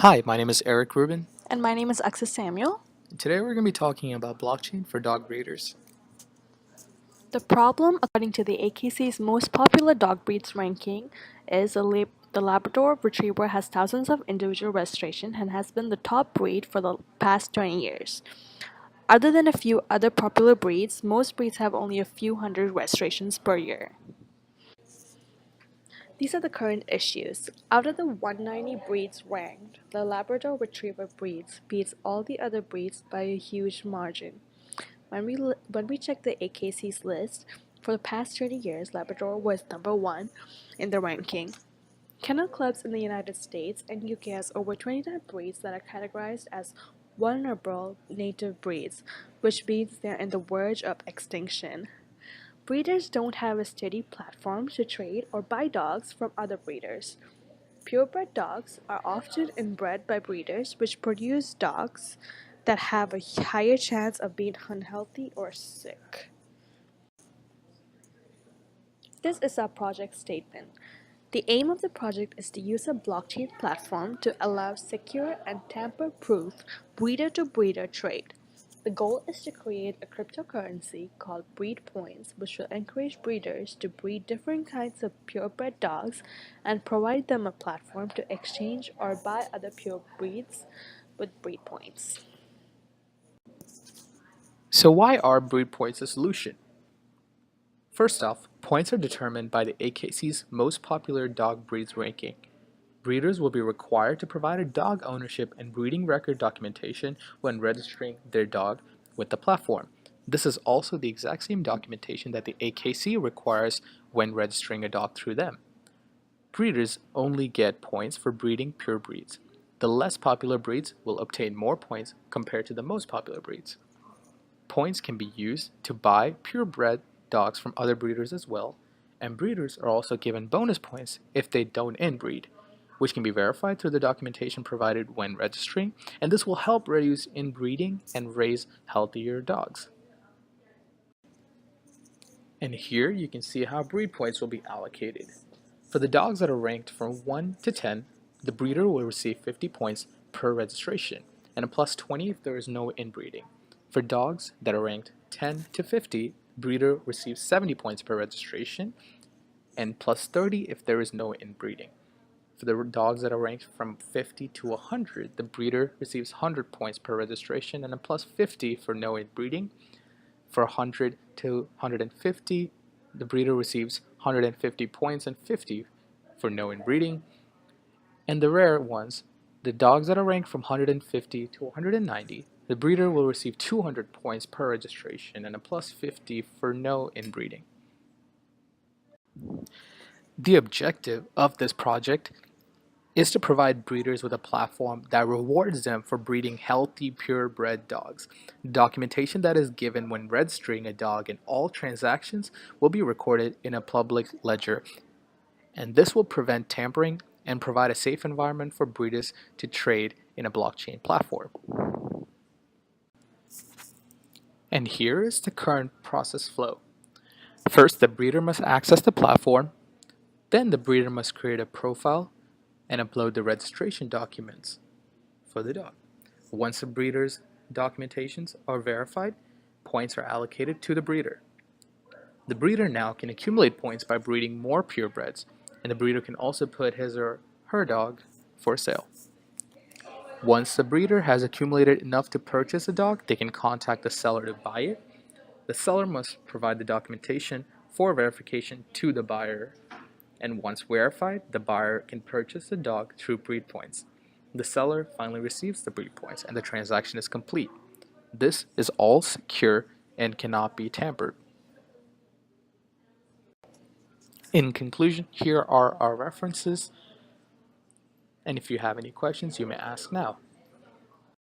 Hi, my name is Eric Rubin. And my name is Axis Samuel. Today we're going to be talking about blockchain for dog breeders. The problem, according to the AKC's most popular dog breeds ranking, is the Labrador Retriever has thousands of individual registration and has been the top breed for the past 20 years. Other than a few other popular breeds, most breeds have only a few hundred registrations per year. These are the current issues. Out of the 190 breeds ranked, the Labrador Retriever breeds beats all the other breeds by a huge margin. When we check the AKC's list, for the past 30 years, Labrador was number one in the ranking. Kennel clubs in the United States and UK has over 29 breeds that are categorized as vulnerable native breeds, which means they're in the verge of extinction. Breeders don't have a steady platform to trade or buy dogs from other breeders. Purebred dogs are often inbred by breeders, which produce dogs that have a higher chance of being unhealthy or sick. This is our project statement. The aim of the project is to use a blockchain platform to allow secure and tamper-proof breeder-to-breeder trade. The goal is to create a cryptocurrency called breed points, which will encourage breeders to breed different kinds of purebred dogs and provide them a platform to exchange or buy other pure breeds with breed points. So why are breed points a solution? First off, points are determined by the AKC's most popular dog breeds ranking. Breeders will be required to provide a dog ownership and breeding record documentation when registering their dog with the platform. This is also the exact same documentation that the AKC requires when registering a dog through them. Breeders only get points for breeding pure breeds. The less popular breeds will obtain more points compared to the most popular breeds. Points can be used to buy purebred dogs from other breeders as well, and breeders are also given bonus points if they don't inbreed, which can be verified through the documentation provided when registering, and this will help reduce inbreeding and raise healthier dogs. And here you can see how breed points will be allocated. For the dogs that are ranked from 1 to 10, the breeder will receive 50 points per registration, and a plus 20 if there is no inbreeding. For dogs that are ranked 10 to 50, breeder receives 70 points per registration, and plus 30 if there is no inbreeding. For the dogs that are ranked from 50 to 100, the breeder receives 100 points per registration and a plus 50 for no inbreeding. For 100 to 150, the breeder receives 150 points and 50 for no inbreeding. And the rare ones, the dogs that are ranked from 150 to 190, the breeder will receive 200 points per registration and a plus 50 for no inbreeding. The objective of this project is to provide breeders with a platform that rewards them for breeding healthy, purebred dogs. Documentation that is given when registering a dog in all transactions will be recorded in a public ledger, and this will prevent tampering and provide a safe environment for breeders to trade in a blockchain platform. And here is the current process flow. First, the breeder must access the platform. Then the breeder must create a profile and upload the registration documents for the dog. Once the breeder's documentations are verified, points are allocated to the breeder. The breeder now can accumulate points by breeding more purebreds, and the breeder can also put his or her dog for sale. Once the breeder has accumulated enough to purchase a dog, they can contact the seller to buy it. The seller must provide the documentation for verification to the buyer, and once verified, the buyer can purchase the dog through breed points. The seller finally receives the breed points and the transaction is complete. This is all secure and cannot be tampered. In conclusion, here are our references, and if you have any questions, you may ask now.